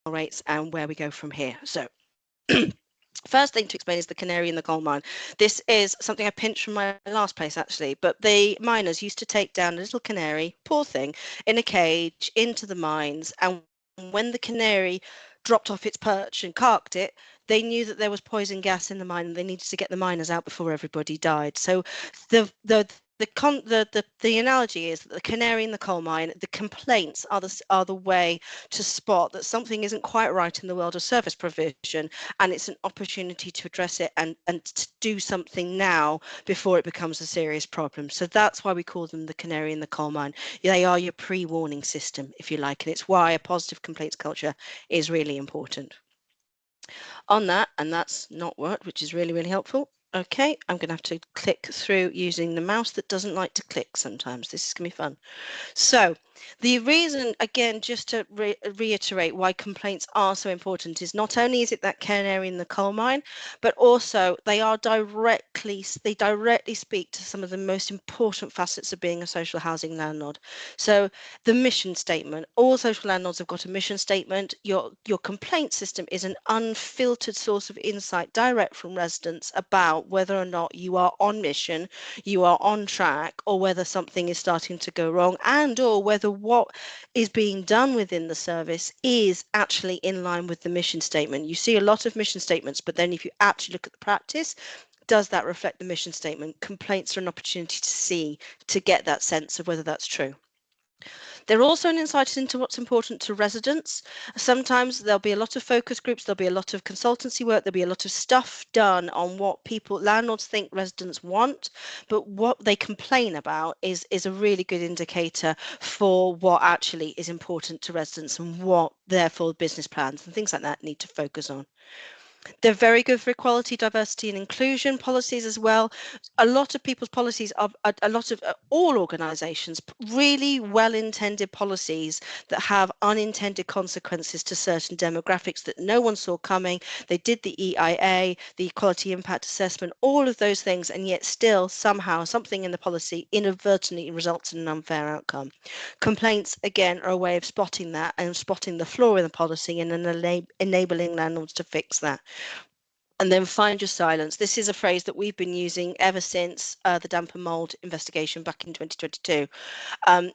rates and where we go from here. So first thing to explain is the canary in the coal mine. This is something I pinched from my last place, actually, but the miners used to take down a little canary, poor thing, in a cage into the mines, and when the canary dropped off its perch and carked it, they knew that there was poison gas in the mine and they needed to get the miners out before everybody died. So the analogy is that the canary in the coal mine, the complaints are the way to spot that something isn't quite right in the world of service provision, and it's an opportunity to address it and to do something now before it becomes a serious problem. So that's why we call them the canary in the coal mine. They are your pre-warning system, if you like, and it's why a positive complaints culture is really important. On that, and that's not worked, which is really, really helpful. Okay, I'm going to have to click through using the mouse that doesn't like to click sometimes. This is going to be fun. So the reason, again, just to reiterate why complaints are so important is not only is it that canary in the coal mine, but also they directly speak to some of the most important facets of being a social housing landlord. So the mission statement, all social landlords have got a mission statement. Your complaint system is an unfiltered source of insight direct from residents about whether or not you are on mission, you are on track, or whether something is starting to go wrong, and or whether what is being done within the service is actually in line with the mission statement. You see a lot of mission statements, but then if you actually look at the practice, does that reflect the mission statement? Complaints are an opportunity to get that sense of whether that's true. They're also an insight into what's important to residents. Sometimes there'll be a lot of focus groups, there'll be a lot of consultancy work, there'll be a lot of stuff done on what landlords think residents want, but what they complain about is a really good indicator for what actually is important to residents and what therefore business plans and things like that need to focus on. They're very good for equality, diversity and inclusion policies as well. A lot of people's policies are a lot of all organisations, really well-intended policies that have unintended consequences to certain demographics that no one saw coming. They did the EIA, the Equality Impact Assessment, all of those things, and yet still somehow something in the policy inadvertently results in an unfair outcome. Complaints, again, are a way of spotting that and spotting the flaw in the policy and enabling landlords to fix that. And then find your silence. This is a phrase that we've been using ever since the damp and mold investigation back in 2022.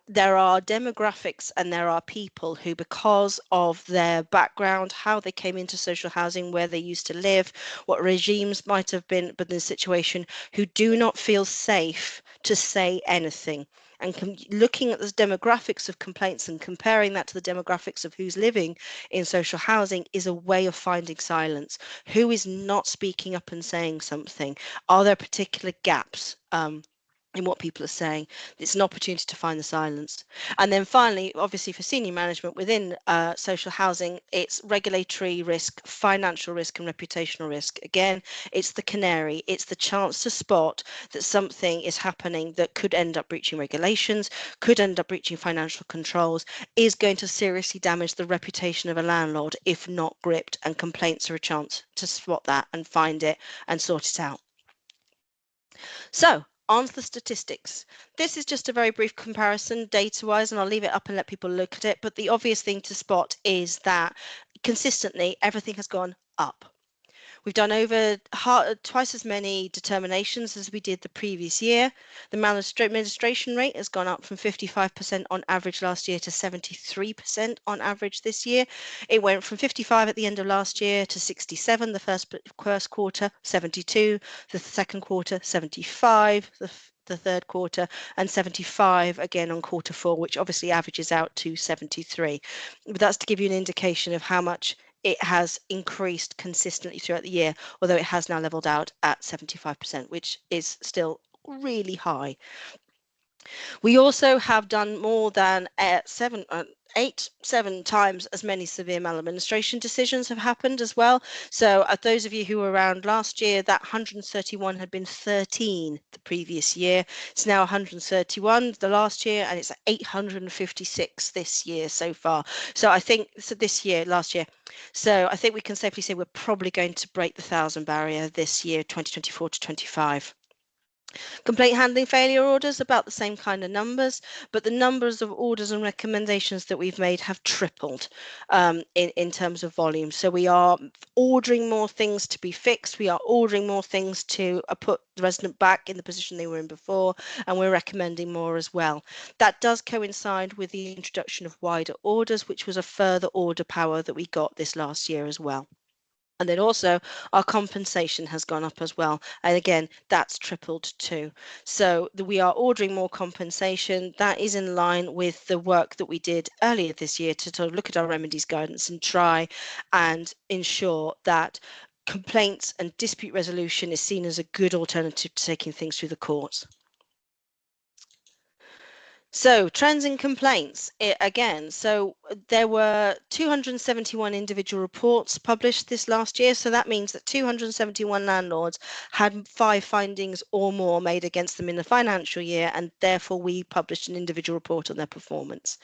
There are demographics and there are people who, because of their background, how they came into social housing, where they used to live, what regimes might have been in the situation, who do not feel safe to say anything. And looking at the demographics of complaints and comparing that to the demographics of who's living in social housing is a way of finding silence. Who is not speaking up and saying something? Are there particular gaps in what people are saying? It's an opportunity to find the silence. And then finally, obviously for senior management within social housing, it's regulatory risk, financial risk and reputational risk. Again, it's the canary. It's the chance to spot that something is happening that could end up breaching regulations, could end up breaching financial controls, is going to seriously damage the reputation of a landlord if not gripped, and complaints are a chance to spot that and find it and sort it out. So on to the statistics. This is just a very brief comparison data-wise, and I'll leave it up and let people look at it. But the obvious thing to spot is that consistently everything has gone up. We've done over twice as many determinations as we did the previous year. The maladministration rate has gone up from 55% on average last year to 73% on average this year. It went from 55 at the end of last year to 67 the first quarter, 72 the second quarter, 75 the third quarter, and 75 again on quarter four, which obviously averages out to 73. But that's to give you an indication of how much it has increased consistently throughout the year, although it has now leveled out at 75%, which is still really high. We also have done more than 7 times as many severe maladministration decisions have happened as well. So those of you who were around last year, that 131 had been 13 the previous year. It's now 131 the last year, and it's 856 this year so far. So I think last year. So I think we can safely say we're probably going to break the 1,000 barrier this year, 2024 to 25. Complaint handling failure orders, about the same kind of numbers, but the numbers of orders and recommendations that we've made have tripled in terms of volume. So we are ordering more things to be fixed. We are ordering more things to put the resident back in the position they were in before, and we're recommending more as well. That does coincide with the introduction of wider orders, which was a further order power that we got this last year as well. And then also our compensation has gone up as well. And again, that's tripled too. So we are ordering more compensation. That is in line with the work that we did earlier this year to sort of look at our remedies guidance and try and ensure that complaints and dispute resolution is seen as a good alternative to taking things through the courts. So trends in complaints again. So there were 271 individual reports published this last year. So that means that 271 landlords had 5 findings or more made against them in the financial year, and therefore we published an individual report on their performance.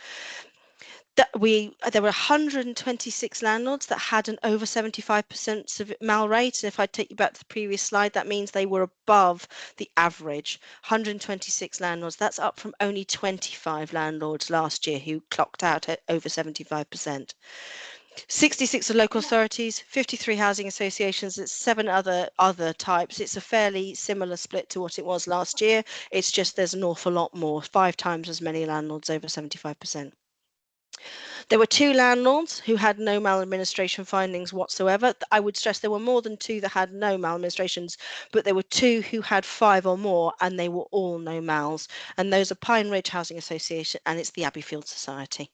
There were 126 landlords that had an over 75% mal rate. And if I take you back to the previous slide, that means they were above the average. 126 landlords, that's up from only 25 landlords last year who clocked out at over 75%. 66 are local authorities, 53 housing associations, it's 7 other types. It's a fairly similar split to what it was last year. It's just there's an awful lot more, 5 times as many landlords over 75%. There were 2 landlords who had no maladministration findings whatsoever. I would stress there were more than 2 that had no maladministrations, but there were 2 who had 5 or more, and they were all no mals. And those are Pine Ridge Housing Association and it's the Abbeyfield Society.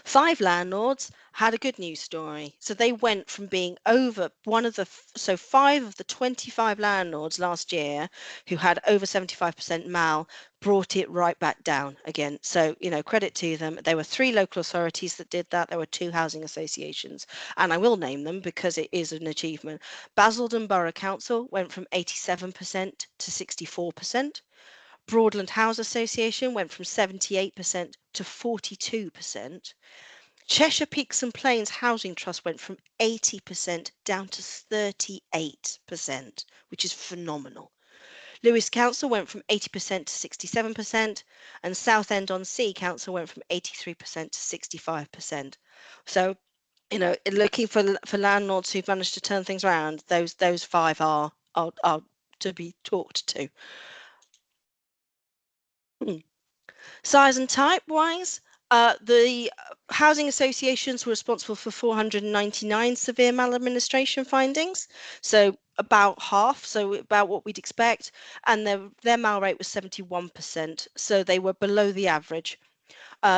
5 landlords had a good news story. So they went from being over 5 of the 25 landlords last year who had over 75% mal brought it right back down again. So, credit to them. There were 3 local authorities that did that. There were 2 housing associations, and I will name them because it is an achievement. Basildon Borough Council went from 87% to 64%. Broadland House Association went from 78% to 42%. Cheshire Peaks and Plains Housing Trust went from 80% down to 38%, which is phenomenal. Lewes Council went from 80% to 67%, and Southend-on-Sea Council went from 83% to 65%. So, looking for landlords who've managed to turn things around, those 5 are to be talked to. Size and type wise, the housing associations were responsible for 499 severe maladministration findings, so about half, so about what we'd expect, and their mal rate was 71%, so they were below the average.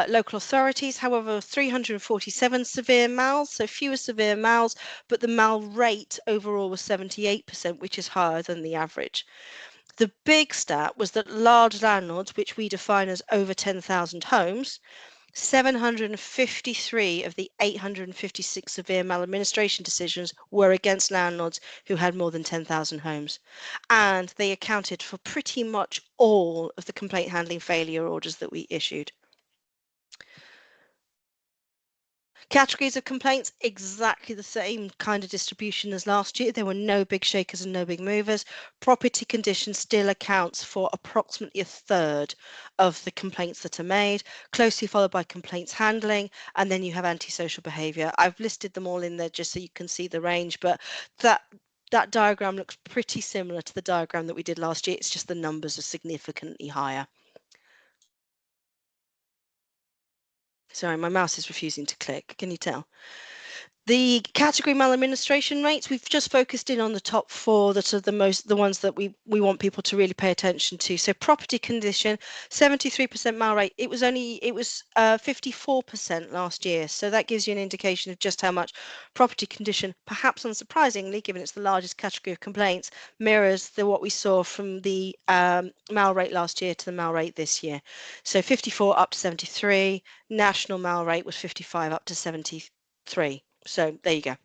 Local authorities, however, 347 severe mals, so fewer severe mals, but the mal rate overall was 78%, which is higher than the average. The big stat was that large landlords, which we define as over 10,000 homes, 753 of the 856 severe maladministration decisions were against landlords who had more than 10,000 homes. And they accounted for pretty much all of the complaint handling failure orders that we issued. Categories of complaints, exactly the same kind of distribution as last year. There were no big shakers and no big movers. Property condition still accounts for approximately a third of the complaints that are made, closely followed by complaints handling, and then you have antisocial behaviour. I've listed them all in there just so you can see the range, but that diagram looks pretty similar to the diagram that we did last year. It's just the numbers are significantly higher. Sorry, my mouse is refusing to click. Can you tell? The category maladministration rates, we've just focused in on the top 4 that are the ones that we want people to really pay attention to. So property condition, 73% mal rate. It was 54% last year. So that gives you an indication of just how much property condition, perhaps unsurprisingly, given it's the largest category of complaints, mirrors what we saw from the mal rate last year to the mal rate this year. So 54 up to 73. National mal rate was 55 up to 73. So there you go.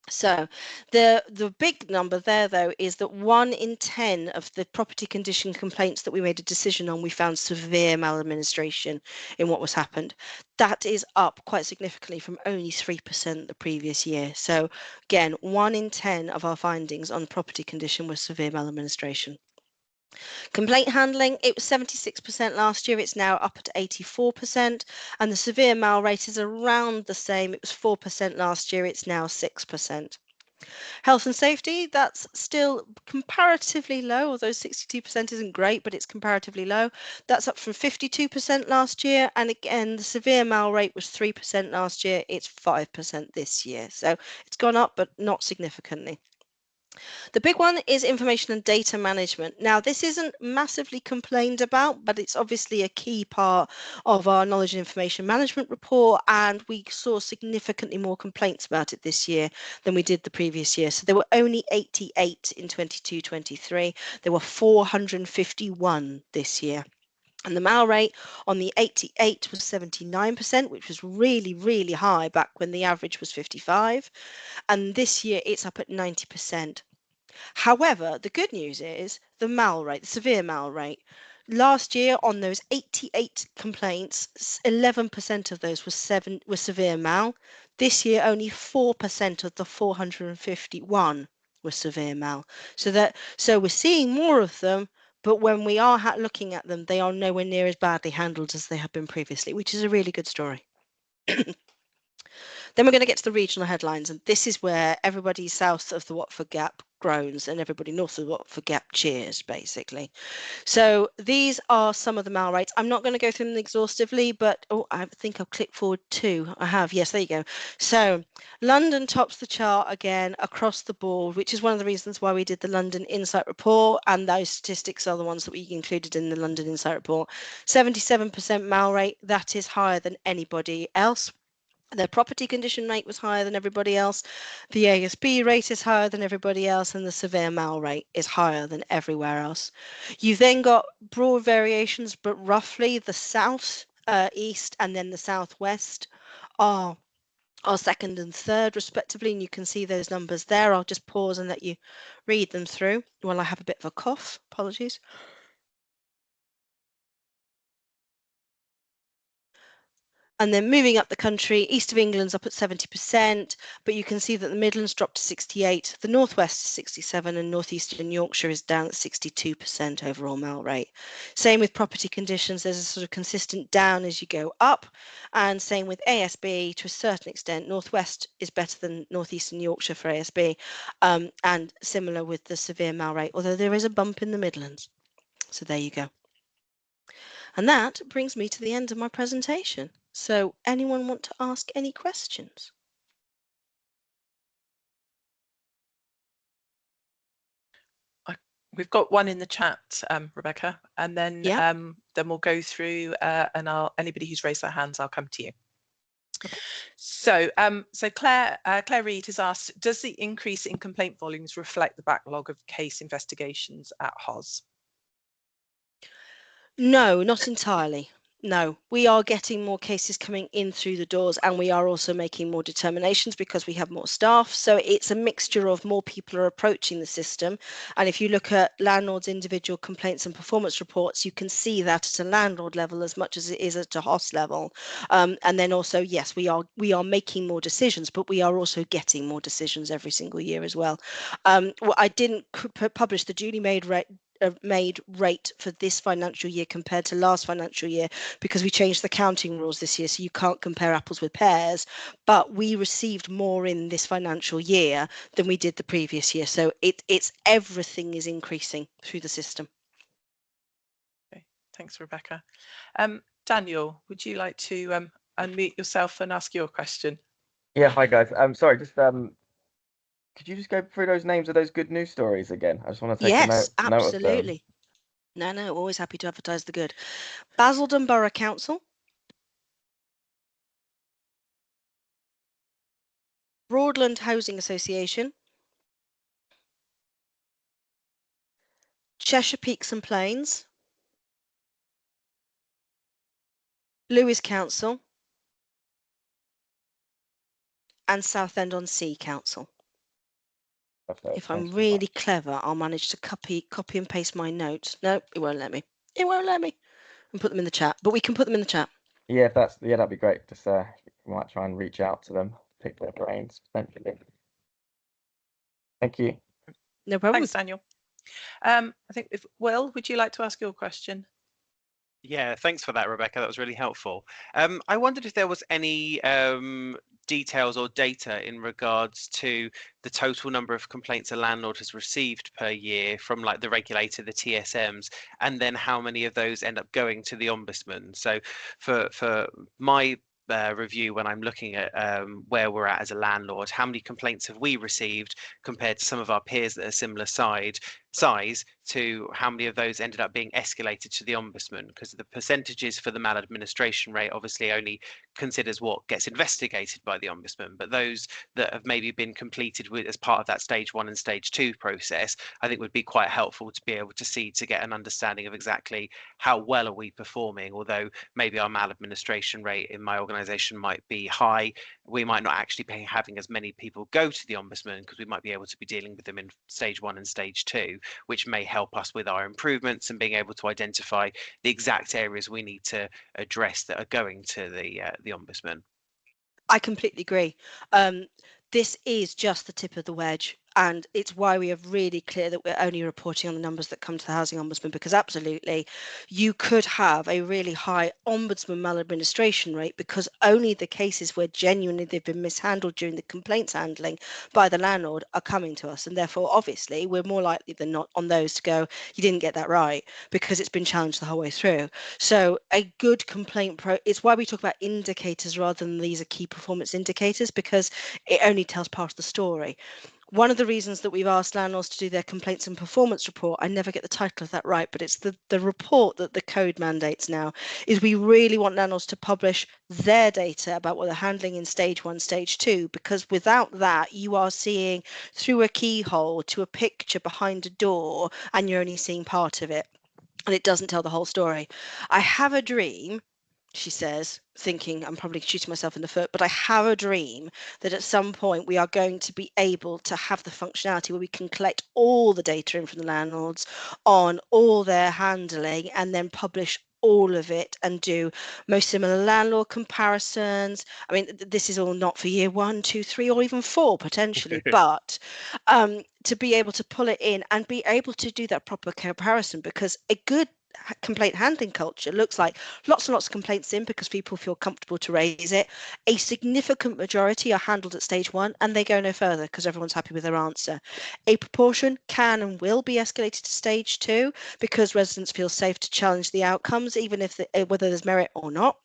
So the big number there, though, is that 1 in 10 of the property condition complaints that we made a decision on, we found severe maladministration in what was happened. That is up quite significantly from only 3% the previous year. So again, 1 in 10 of our findings on property condition was severe maladministration. Complaint handling, it was 76% last year, it's now up at 84%, and the severe mal rate is around the same. It was 4% last year, it's now 6%. Health and safety, that's still comparatively low, although 62% isn't great, but it's comparatively low. That's up from 52% last year, and again, the severe mal rate was 3% last year, it's 5% this year. So it's gone up, but not significantly. The big one is information and data management. Now, this isn't massively complained about, but it's obviously a key part of our knowledge and information management report, and we saw significantly more complaints about it this year than we did the previous year. So there were only 88 in 22-23. There were 451 this year. And the mal rate on the 88 was 79%, which was really, really high back when the average was 55. And this year it's up at 90%. However, the good news is the mal rate, the severe mal rate. Last year, on those 88 complaints, 11% of those were severe mal. This year, only 4% of the 451 were severe mal. So we're seeing more of them, but when we are looking at them, they are nowhere near as badly handled as they have been previously, which is a really good story. Then we're going to get to the regional headlines, and this is where everybody south of the Watford Gap groans and everybody north of the Watford Gap cheers, basically. So these are some of the mal rates. I'm not going to go through them exhaustively, but I think I'll click forward too. I have, yes, there you go. So London tops the chart again across the board, which is one of the reasons why we did the London Insight Report, and those statistics are the ones that we included in the London Insight Report. 77% mal rate, that is higher than anybody else. The property condition rate was higher than everybody else. The ASB rate is higher than everybody else, and the severe mal rate is higher than everywhere else. You've then got broad variations, but roughly the south, east, and then the southwest are second and third respectively, and you can see those numbers there. I'll just pause and let you read them through while I have a bit of a cough. Apologies. And then moving up the country, east of England's up at 70%, but you can see that the Midlands dropped to 68, the Northwest is 67, and Northeastern Yorkshire is down at 62% overall mal rate. Same with property conditions, there's a sort of consistent down as you go up, and same with ASB to a certain extent. Northwest is better than Northeastern Yorkshire for ASB, and similar with the severe mal rate, although there is a bump in the Midlands. So there you go. And that brings me to the end of my presentation. So anyone want to ask any questions? We've got one in the chat, Rebecca, and then we'll go through and anybody who's raised their hands, I'll come to you. Okay. So Claire Reid has asked, does the increase in complaint volumes reflect the backlog of case investigations at HOS? No, not entirely. No, we are getting more cases coming in through the doors, and we are also making more determinations because we have more staff. So it's a mixture of more people are approaching the system. And if you look at landlords' individual complaints and performance reports, you can see that at a landlord level as much as it is at a HOS level. And then also, yes, we are making more decisions, but we are also getting more decisions every single year as well. Well, I didn't publish the duly made rate for this financial year compared to last financial year because we changed the counting rules this year, so you can't compare apples with pears, but we received more in this financial year than we did the previous year, so it's everything is increasing through the system. Okay, thanks, Rebecca. Daniel, would you like to unmute yourself and ask your question? Yeah, hi guys. Sorry, just could you just go through those names of those good news stories again? I just want to take a note of them. Absolutely. No, always happy to advertise the good. Basildon Borough Council, Broadland Housing Association, Cheshire Peaks and Plains, Lewes Council, and Southend-on-Sea Council. Okay, if I'm really clever, I'll manage to copy and paste my notes. No, it won't let me. It won't let me. And put them in the chat, but we can put them in the chat. Yeah, that'd be great. Just we might try and reach out to them, pick their brains potentially. Thank you. No problem. Thanks, Daniel. I think Will, would you like to ask your question? Yeah, thanks for that, Rebecca. That was really helpful. I wondered if there was any details or data in regards to the total number of complaints a landlord has received per year from like the regulator, the TSMs, and then how many of those end up going to the ombudsman. So for my review, when I'm looking at where we're at as a landlord, how many complaints have we received compared to some of our peers that are similar size, to how many of those ended up being escalated to the ombudsman, because the percentages for the maladministration rate obviously only considers what gets investigated by the ombudsman, but those that have maybe been completed with as part of that stage 1 and stage 2 process, I think would be quite helpful to be able to see, to get an understanding of exactly how well are we performing. Although maybe our maladministration rate in my organization might be high, we might not actually be having as many people go to the ombudsman, because we might be able to be dealing with them in stage 1 and stage 2, which may help us with our improvements and being able to identify the exact areas we need to address that are going to the ombudsman. I completely agree. This is just the tip of the wedge, and it's why we are really clear that we're only reporting on the numbers that come to the Housing Ombudsman, because absolutely you could have a really high ombudsman maladministration rate because only the cases where genuinely they've been mishandled during the complaints handling by the landlord are coming to us, and therefore obviously we're more likely than not on those to go, you didn't get that right, because it's been challenged the whole way through. So a good complaint it's why we talk about indicators rather than these are key performance indicators, because it only tells part of the story. One of the reasons that we've asked landlords to do their complaints and performance report, I never get the title of that right, but it's the report that the code mandates now, is we really want landlords to publish their data about what they're handling in stage 1, stage 2, because without that, you are seeing through a keyhole to a picture behind a door, and you're only seeing part of it, and it doesn't tell the whole story. I have a dream, she says, thinking I'm probably shooting myself in the foot, but I have a dream that at some point we are going to be able to have the functionality where we can collect all the data in from the landlords on all their handling and then publish all of it and do most similar landlord comparisons. I mean, this is all not for year 1, 2, 3, or even 4 potentially, but to be able to pull it in and be able to do that proper comparison, because a good complaint handling culture looks like lots and lots of complaints in because people feel comfortable to raise it. A significant majority are handled at stage 1 and they go no further because everyone's happy with their answer. A proportion can and will be escalated to stage 2 because residents feel safe to challenge the outcomes, even if whether there's merit or not.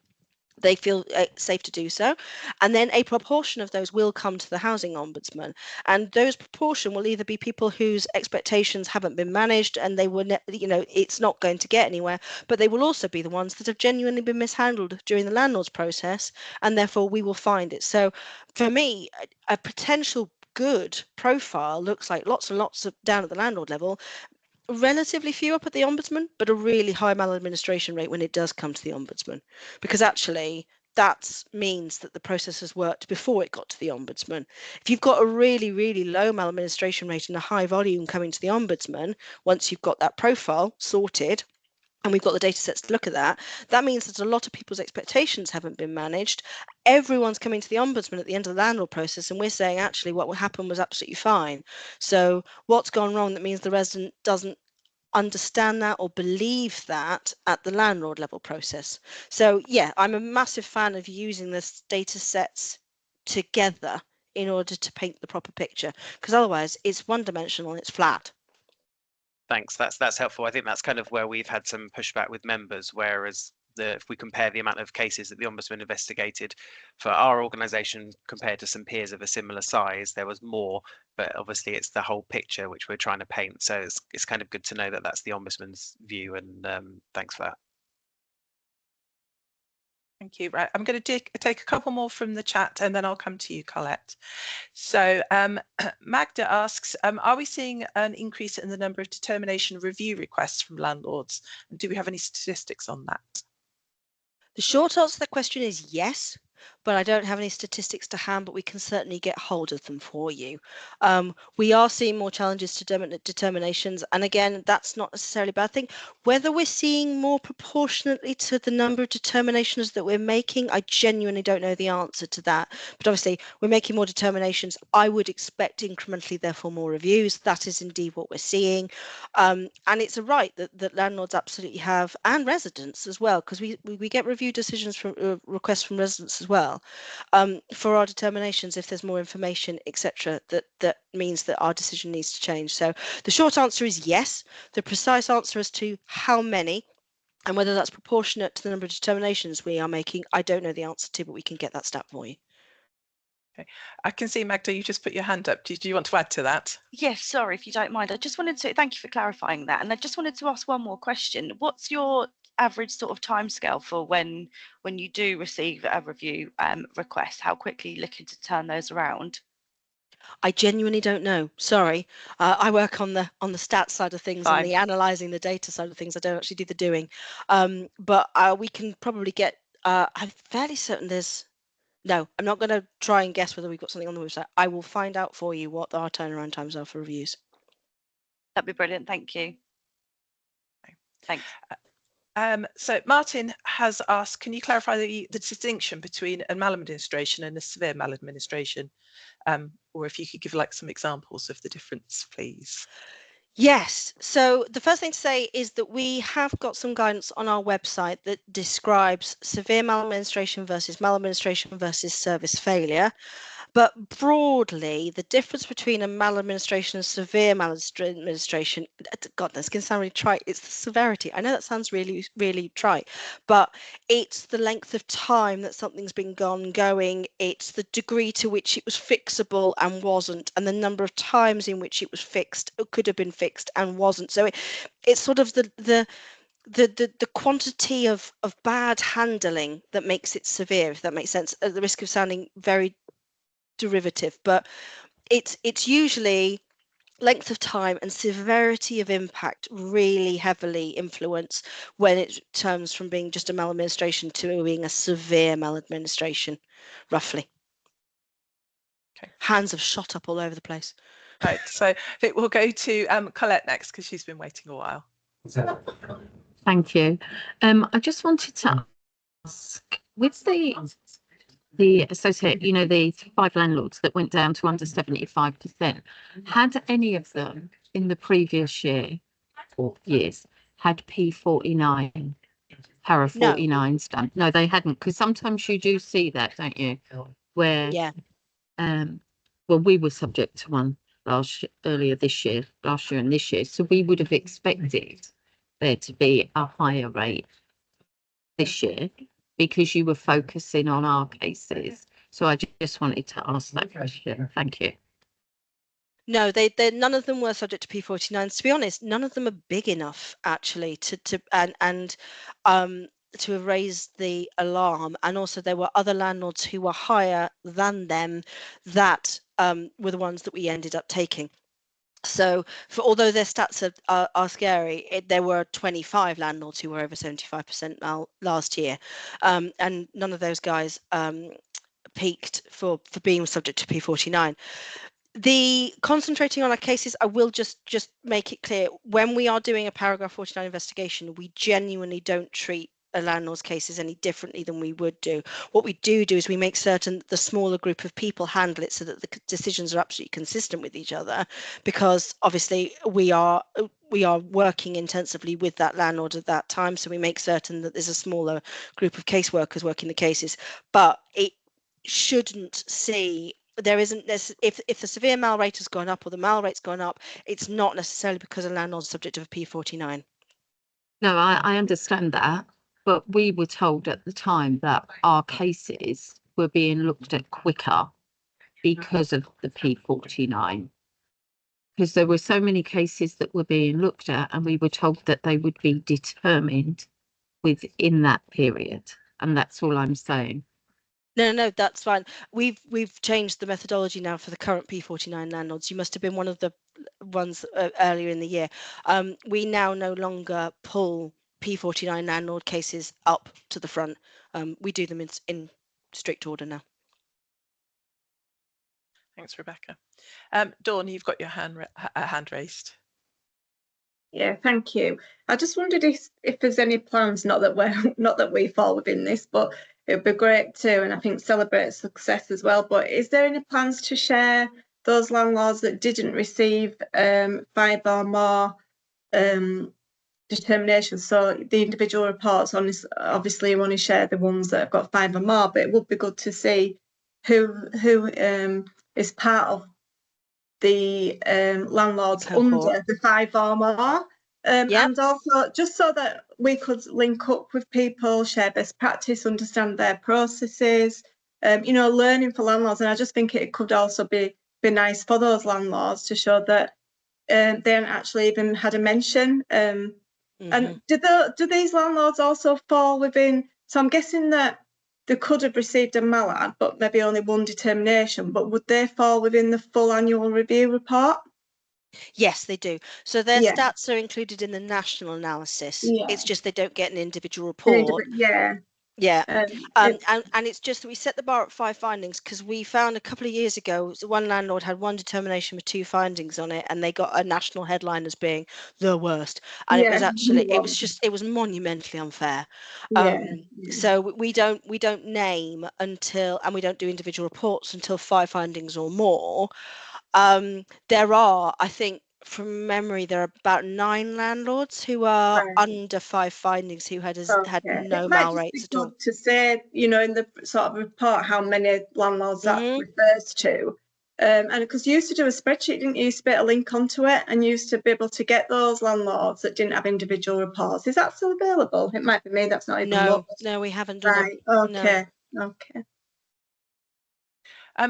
They feel safe to do so, and then a proportion of those will come to the Housing Ombudsman, and those proportion will either be people whose expectations haven't been managed and they were it's not going to get anywhere, but they will also be the ones that have genuinely been mishandled during the landlord's process, and therefore we will find it. So for me, a potential good profile looks like lots and lots of down at the landlord level, relatively few up at the ombudsman, but a really high maladministration rate when it does come to the ombudsman, because actually that means that the process has worked before it got to the ombudsman. If you've got a really, really low maladministration rate and a high volume coming to the ombudsman, once you've got that profile sorted, and we've got the data sets to look at that, that means that a lot of people's expectations haven't been managed. Everyone's coming to the ombudsman at the end of the landlord process, and we're saying actually what happened was absolutely fine. So what's gone wrong that means the resident doesn't understand that or believe that at the landlord level process? So yeah, I'm a massive fan of using this data sets together in order to paint the proper picture, because otherwise it's one-dimensional and it's flat. Thanks. That's helpful. I think that's kind of where we've had some pushback with members, whereas if we compare the amount of cases that the Ombudsman investigated for our organisation compared to some peers of a similar size, there was more, but obviously it's the whole picture which we're trying to paint. So it's kind of good to know that that's the Ombudsman's view, and thanks for that. Thank you. Right, I'm going to take a couple more from the chat and then I'll come to you, Colette. So Magda asks, are we seeing an increase in the number of determination review requests from landlords? And do we have any statistics on that? The short answer to that question is yes. but I don't have any statistics to hand, but we can certainly get hold of them for you. We are seeing more challenges to determinations, and again, that's not necessarily a bad thing. Whether we're seeing more proportionately to the number of determinations that we're making, I genuinely don't know the answer to that. But obviously, we're making more determinations. I would expect incrementally, therefore, more reviews. That is indeed what we're seeing. And it's a right that landlords absolutely have, and residents as well, because we get review decisions from requests from residents as well, for our determinations if there's more information, etc. That means that our decision needs to change. So the short answer is yes. The precise answer as to how many and whether that's proportionate to the number of determinations we are making, I don't know the answer to, but we can get that stat for you. Okay. I can see, Magda, you just put your hand up. Do you want to add to that? Yes, sorry, if you don't mind. I just wanted to thank you for clarifying that. And I just wanted to ask one more question. What's your average sort of timescale for when you do receive a review request? How quickly are you looking to turn those around? I genuinely don't know. Sorry. I work on the stats side of things. Fine. And the analysing the data side of things. I don't actually do the doing. But we can probably get, I'm fairly certain there's, no, I'm not going to try and guess whether we've got something on the website. I will find out for you what our turnaround times are for reviews. That'd be brilliant. Thank you. Thanks. So Martin has asked, can you clarify the distinction between a maladministration and a severe maladministration? Or if you could give like some examples of the difference, please. Yes. So the first thing to say is that we have got some guidance on our website that describes severe maladministration versus service failure. But broadly, the difference between a maladministration and severe maladministration, God, that's going to sound really trite. It's the severity. I know that sounds really, really trite, but it's the length of time that something's been going. It's the degree to which it was fixable and wasn't, and the number of times in which it was fixed, it could have been fixed and wasn't. So it's sort of the quantity of bad handling that makes it severe, if that makes sense, at the risk of sounding very derivative, but it's usually length of time and severity of impact really heavily influence when it turns from being just a maladministration to being a severe maladministration, roughly. Okay. Hands have shot up all over the place. Right, so I think we'll go to Colette next because she's been waiting a while. Thank you. I just wanted to ask, with the associate, the 5 landlords that went down to under 75%, had any of them in the previous year or years had P49, para 49s done? No, they hadn't, because sometimes you do see that, don't you? Where, yeah. Well, we were subject to one last year and this year, so we would have expected there to be a higher rate this year, because you were focusing on our cases. So I just wanted to ask that question. Thank you. No, they none of them were subject to P49s. To be honest, none of them are big enough actually to have raised the alarm. And also there were other landlords who were higher than them that were the ones that we ended up taking. So although their stats are scary, there were 25 landlords who were over 75% last year, and none of those guys peaked for being subject to P49. The concentrating on our cases, I will just make it clear, when we are doing a paragraph 49 investigation, we genuinely don't treat a landlord's cases any differently than we would do. What we do is we make certain that the smaller group of people handle it so that the decisions are absolutely consistent with each other, because obviously we are working intensively with that landlord at that time, so we make certain that there's a smaller group of caseworkers working the cases. But it shouldn't see, there isn't this, if the severe mal rate has gone up or the mal rate's gone up, it's not necessarily because a landlord's subject of a P49. No, I understand that, but we were told at the time that our cases were being looked at quicker because of the P49. Because there were so many cases that were being looked at, and we were told that they would be determined within that period. And that's all I'm saying. No, that's fine. We've changed the methodology now for the current P49 landlords. You must have been one of the ones earlier in the year. We now no longer pull P49 landlord cases up to the front. We do them in strict order now. Thanks, Rebecca. Dawn, you've got your hand raised. Yeah, thank you. I just wondered if there's any plans, not that we fall within this, but it would be great too, and I think celebrate success as well. But is there any plans to share those landlords that didn't receive 5 or more determinations? So the individual reports obviously you only share the ones that have got 5 or more, but it would be good to see who is part of the landlords Cohort. under the 5 or more. And also just so that we could link up with people, share best practice, understand their processes, learning for landlords. And I just think it could also be nice for those landlords to show that they haven't actually even had a mention. And do these landlords also fall within? So I'm guessing that they could have received a mallard, but maybe only 1 determination. But would they fall within the full annual review report? Yes, they do. So their stats are included in the national analysis. It's just they don't get an individual report. Yeah. And it's just that we set the bar at 5 findings because we found a couple of years ago one landlord had 1 determination with 2 findings on it, and they got a national headline as being the worst. And it was actually it was monumentally unfair. So we don't name until, and we don't do individual reports until 5 findings or more. There are, I think, from memory, there are about 9 landlords who are under 5 findings who had no mal rates at all. It might just be good to say, in the sort of report how many landlords that refers to. And because you used to do a spreadsheet, didn't you? You used to put a link onto it and used to be able to get those landlords that didn't have individual reports. Is that still available? It might be me that's not even looked. No, we haven't done it. Okay.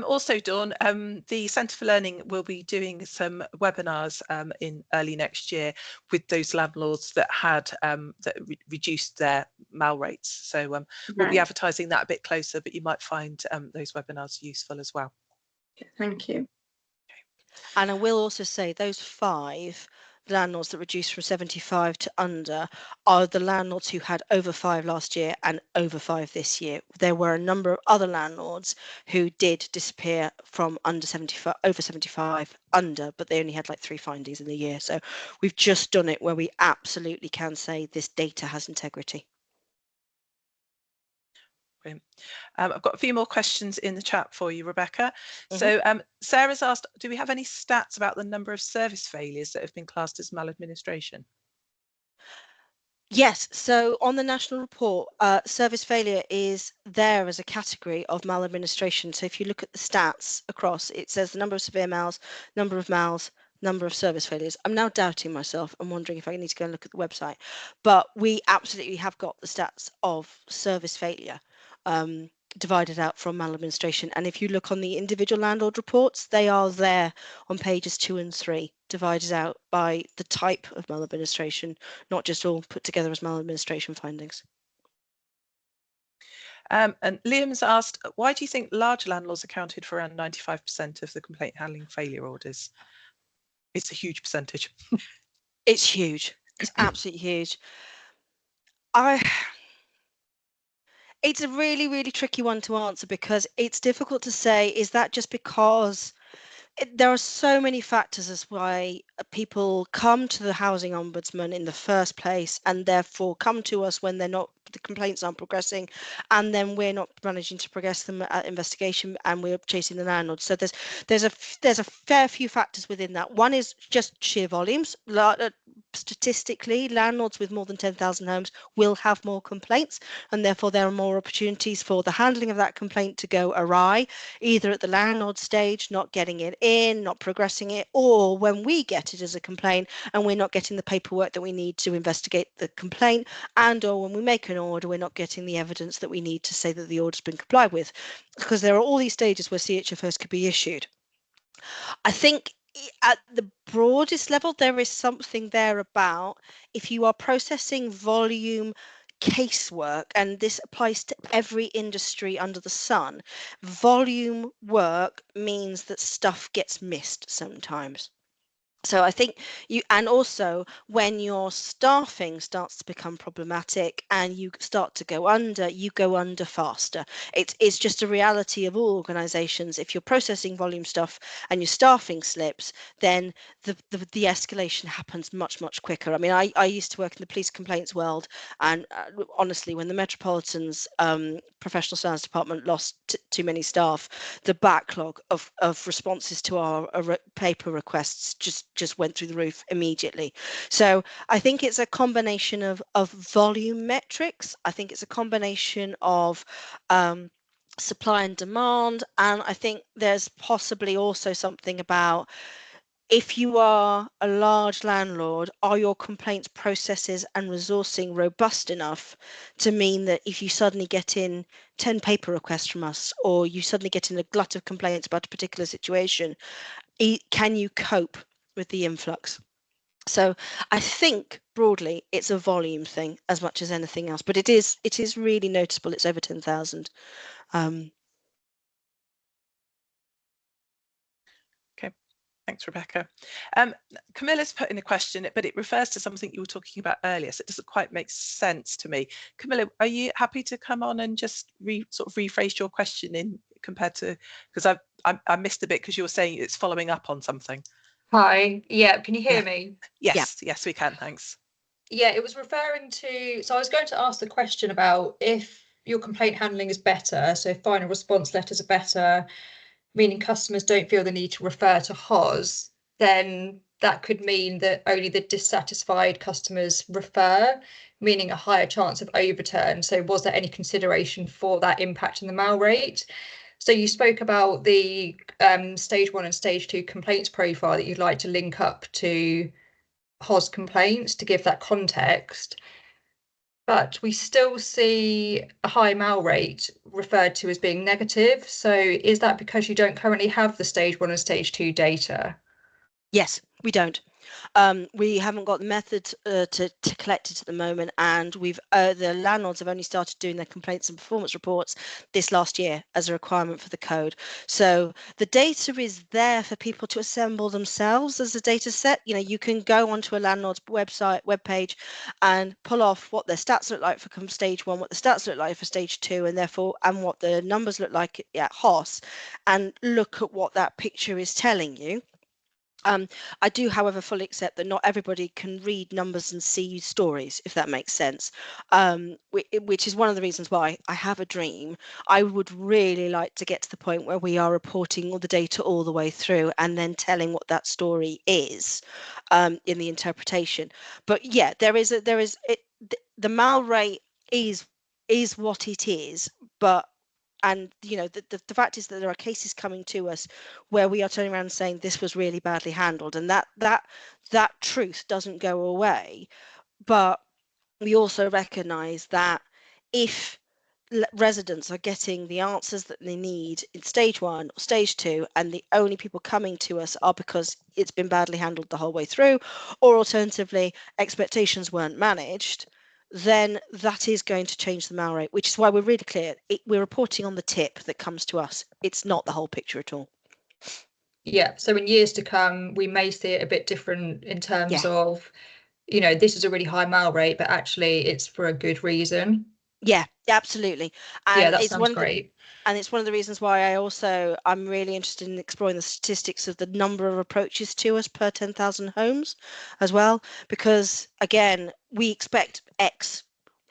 Also, Dawn, the Centre for Learning will be doing some webinars in early next year with those landlords that had reduced their mal rates. So we'll be advertising that a bit closer, but you might find those webinars useful as well. Okay, thank you. And I will also say those 5 landlords that reduced from 75 to under are the landlords who had over 5 last year and over 5 this year. There were a number of other landlords who did disappear from under 75, over 75, under, but they only had like 3 findings in the year. So we've just done it where we absolutely can say this data has integrity. I've got a few more questions in the chat for you, Rebecca. So Sarah's asked, do we have any stats about the number of service failures that have been classed as maladministration? Yes, so on the national report, service failure is there as a category of maladministration. So if you look at the stats across, it says the number of severe mals, number of mals, number of service failures. I'm now doubting myself. I'm wondering if I need to go and look at the website. But we absolutely have got the stats of service failure divided out from maladministration. And if you look on the individual landlord reports, they are there on pages 2 and 3, divided out by the type of maladministration, not just all put together as maladministration findings. And Liam's asked, why do you think large landlords accounted for around 95% of the complaint handling failure orders? It's a huge percentage. It's huge. It's absolutely huge. It's a really, really tricky one to answer because it's difficult to say, is that just because there are so many factors as why people come to the housing ombudsman in the first place and therefore come to us when the complaints aren't progressing, and then we're not managing to progress them at investigation and we're chasing the landlord. So there's a fair few factors within that. One is just sheer volumes. Statistically, landlords with more than 10,000 homes will have more complaints, and therefore there are more opportunities for the handling of that complaint to go awry, either at the landlord stage, not getting it in, not progressing it, or when we get it as a complaint and we're not getting the paperwork that we need to investigate the complaint, and or when we make an order, we're not getting the evidence that we need to say that the order's been complied with, because there are all these stages where CHFOs could be issued. I think at the broadest level, there is something there about if you are processing volume casework, and this applies to every industry under the sun, volume work means that stuff gets missed sometimes. So I think and also when your staffing starts to become problematic and you start to go under, you go under faster. It's just a reality of all organisations. If you're processing volume stuff and your staffing slips, then the escalation happens much quicker. I mean, I used to work in the police complaints world, and honestly, when the Metropolitan's professional service department lost too many staff, the backlog of responses to our paper requests just went through the roof immediately. So I think it's a combination of volume metrics. I think it's a combination of supply and demand, and I think there's possibly also something about, if you are a large landlord, are your complaints processes and resourcing robust enough to mean that if you suddenly get in 10 paper requests from us, or you suddenly get in a glut of complaints about a particular situation, can you cope with the influx? So I think broadly it's a volume thing as much as anything else, but it is really noticeable. It's over 10,000. Okay, thanks, Rebecca. Camilla's put in a question, but it refers to something you were talking about earlier, so it doesn't quite make sense to me. Camilla, are you happy to come on and just sort of rephrase your question in compared to, because I missed a bit because you were saying it's following up on something. Hi, yeah, can you hear me? Yes, yes, we can, thanks. Yeah, it was referring to, so I was going to ask the question about if your complaint handling is better, so if final response letters are better, meaning customers don't feel the need to refer to HOS, then that could mean that only the dissatisfied customers refer, meaning a higher chance of overturn. So was there any consideration for that impact in the mail rate? So you spoke about the stage 1 and stage 2 complaints profile that you'd like to link up to HOS complaints to give that context. But we still see a high mail rate referred to as being negative. So is that because you don't currently have the stage 1 and stage 2 data? Yes, we don't. We haven't got the method to collect it at the moment, and we've the landlords have only started doing their complaints and performance reports this last year as a requirement for the code. So the data is there for people to assemble themselves as a data set. You know, you can go onto a landlord's webpage and pull off what their stats look like for stage 1, what the stats look like for stage 2, and what the numbers look like at HOS, and look at what that picture is telling you. I do, however, fully accept that not everybody can read numbers and see stories, if that makes sense, which is one of the reasons why I have a dream. I would really like to get to the point where we are reporting all the data all the way through and then telling what that story is in the interpretation. But yeah, the mail rate is what it is, but and you know the fact is that there are cases coming to us where we are turning around and saying this was really badly handled, and that truth doesn't go away. But we also recognize that if residents are getting the answers that they need in stage 1 or stage 2, and the only people coming to us are because it's been badly handled the whole way through, or alternatively expectations weren't managed, then that is going to change the mail rate, which is why we're really clear. We're reporting on the tip that comes to us. It's not the whole picture at all. Yeah, so in years to come, we may see it a bit different in terms of, you know, this is a really high mail rate, but actually it's for a good reason. Yeah, absolutely. And yeah, that sounds great. And it's one of the reasons why I'm really interested in exploring the statistics of the number of approaches to us per 10,000 homes as well, because again, we expect X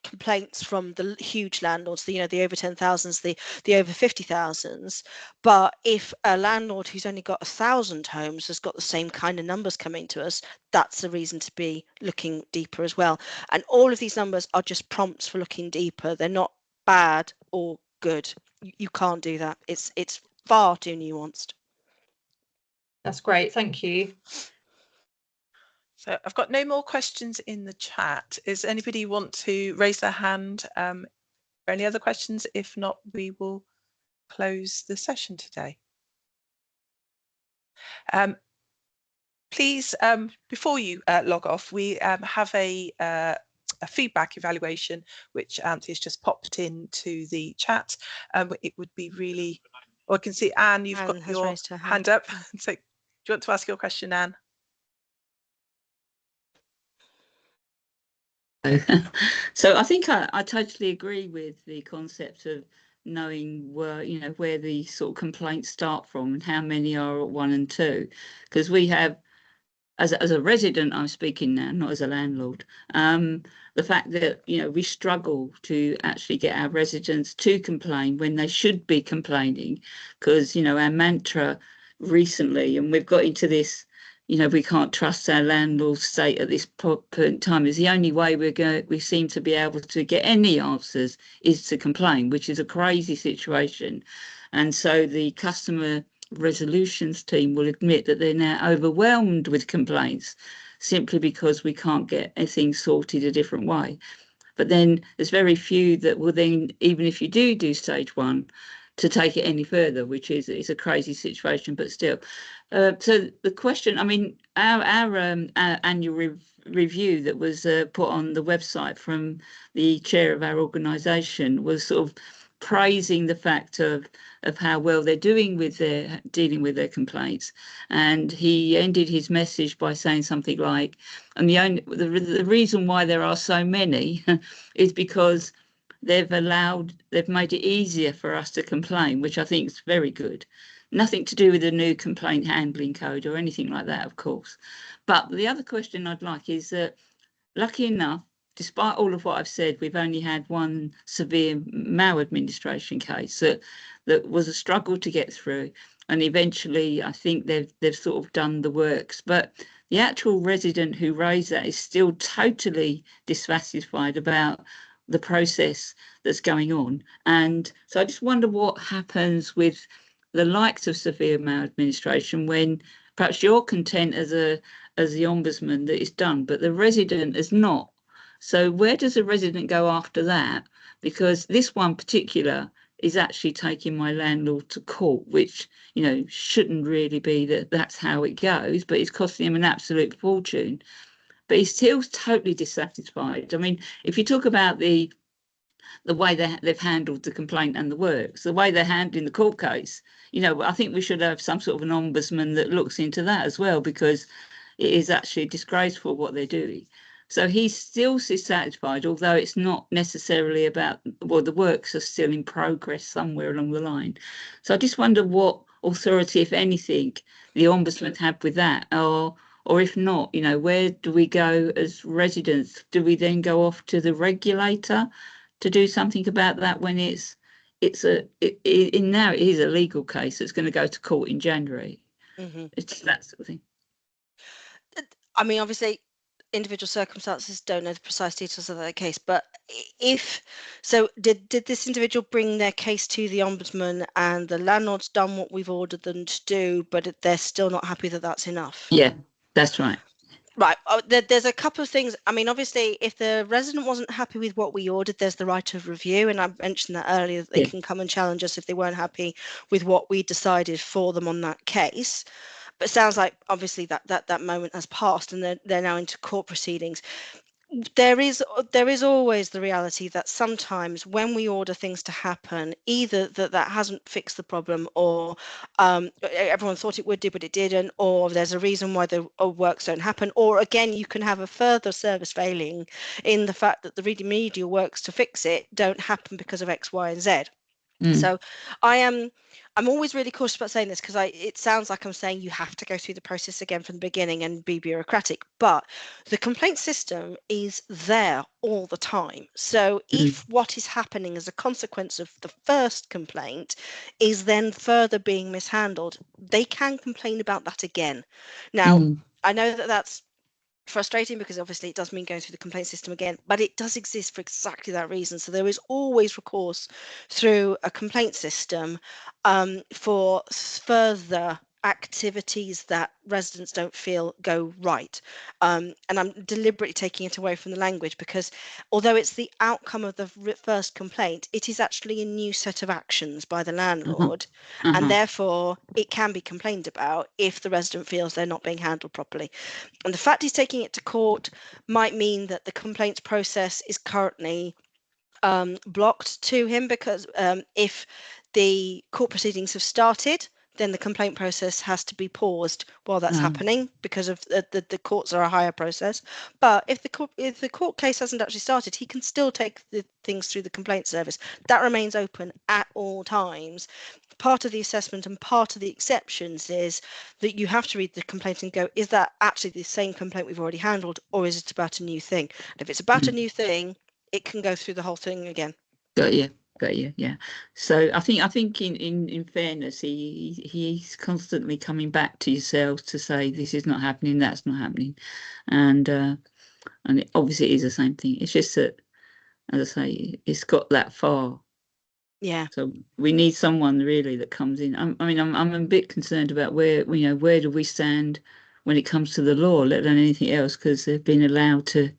complaints from the huge landlords, the over 10,000s, the over 50,000s. But if a landlord who's only got 1,000 homes has got the same kind of numbers coming to us, that's a reason to be looking deeper as well. And all of these numbers are just prompts for looking deeper. They're not bad or good. You can't do that. It's far too nuanced. That's great. Thank you. So I've got no more questions in the chat. Is anybody want to raise their hand for any other questions? If not, we will close the session today. Please, before you log off, we have a feedback evaluation, which Anthony's just popped into the chat. It would be really, I can see Anne, you've got your hand up. So do you want to ask your question, Anne? So I think I totally agree with the concept of knowing where the sort of complaints start from and how many are at 1 and 2, because we have, as a resident, I'm speaking now, not as a landlord, the fact that we struggle to actually get our residents to complain when they should be complaining, because our mantra recently, and we've got into this, we can't trust our landlord state at this point in time, is the only way we seem to be able to get any answers is to complain, which is a crazy situation. And so the customer resolutions team will admit that they're now overwhelmed with complaints simply because we can't get things sorted a different way. But then there's very few that will then, even if you do stage 1, to take it any further, which is a crazy situation, but still. So the question, I mean, our annual review that was put on the website from the chair of our organisation was sort of praising the fact of how well they're doing with dealing with their complaints. And he ended his message by saying something like, and the reason why there are so many is because they've made it easier for us to complain, which I think is very good. Nothing to do with the new complaint handling code or anything like that, of course. But the other question I'd like is that, lucky enough, despite all of what I've said, we've only had one severe maladministration case that was a struggle to get through. And eventually, I think they've sort of done the works. But the actual resident who raised that is still totally dissatisfied about the process that's going on. And so I just wonder what happens with the likes of severe maladministration when perhaps you're content as the ombudsman that it's done, but the resident is not. So where does the resident go after that? Because this one particular is actually taking my landlord to court, which shouldn't really be that's how it goes, but it's costing him an absolute fortune. But he's still totally dissatisfied. I mean, if you talk about the way they've handled the complaint and the works, the way they're handling the court case, I think we should have some sort of an ombudsman that looks into that as well, because it is actually disgraceful what they're doing. So he's still dissatisfied, although it's not necessarily about, well, the works are still in progress somewhere along the line. So I just wonder what authority, if anything, the ombudsman had with that, or if not, where do we go as residents? Do we then go off to the regulator to do something about that when now it is a legal case that's going to go to court in January? Mm-hmm. It's that sort of thing. I mean, obviously, individual circumstances don't know the precise details of that case, but did this individual bring their case to the ombudsman and the landlord's done what we've ordered them to do, but they're still not happy that that's enough? Yeah, that's right. Right. There's a couple of things. I mean, obviously, if the resident wasn't happy with what we ordered, there's the right of review. And I mentioned that earlier, that they can come and challenge us if they weren't happy with what we decided for them on that case. But it sounds like, obviously, that moment has passed and they're now into court proceedings. There is always the reality that sometimes when we order things to happen, either that hasn't fixed the problem, or everyone thought it would do but it didn't, or there's a reason why the works don't happen, or again you can have a further service failing in the fact that the remedial works to fix it don't happen because of X, Y, and Z. So I'm always really cautious about saying this, because it sounds like I'm saying you have to go through the process again from the beginning and be bureaucratic, but the complaint system is there all the time. So if what is happening as a consequence of the first complaint is then further being mishandled, they can complain about that again. Now, I know that that's frustrating, because obviously it does mean going through the complaint system again, but it does exist for exactly that reason. So there is always recourse through a complaint system for further activities that residents don't feel go right. And I'm deliberately taking it away from the language, because although it's the outcome of the first complaint, it is actually a new set of actions by the landlord, and therefore it can be complained about if the resident feels they're not being handled properly. And the fact he's taking it to court might mean that the complaints process is currently blocked to him, because if the court proceedings have started, then the complaint process has to be paused while that's happening, because of the courts are a higher process. But if the court case hasn't actually started, he can still take the things through the complaint service. That remains open at all times. Part of the assessment and part of the exceptions is that you have to read the complaint and go, is that actually the same complaint we've already handled, or is it about a new thing? And if it's about a new thing, it can go through the whole thing again. Got you. Yeah. So I think in fairness, he's constantly coming back to yourselves to say this is not happening, that's not happening, and obviously it is the same thing. It's just that, as I say, it's got that far. Yeah. So we need someone really that comes in. I'm a bit concerned about where do we stand when it comes to the law, let alone anything else, because they've been allowed to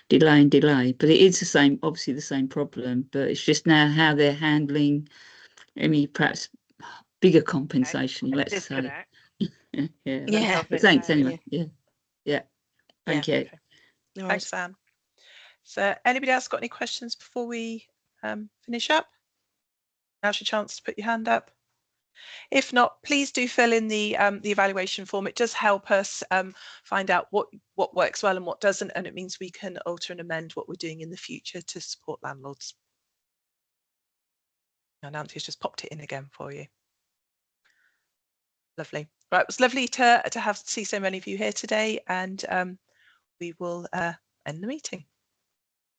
delay. But it is obviously the same problem. But it's just now how they're handling any perhaps bigger compensation. Let's say. Yeah. But thanks anyway. Yeah. Thank you. Okay. No Thanks, Anne. So, anybody else got any questions before we finish up? Now's your chance to put your hand up. If not, please do fill in the evaluation form. It does help us find out what works well and what doesn't, and it means we can alter and amend what we're doing in the future to support landlords. Now, Nancy's just popped it in again for you. Lovely. Right, it was lovely to see so many of you here today, and we will end the meeting.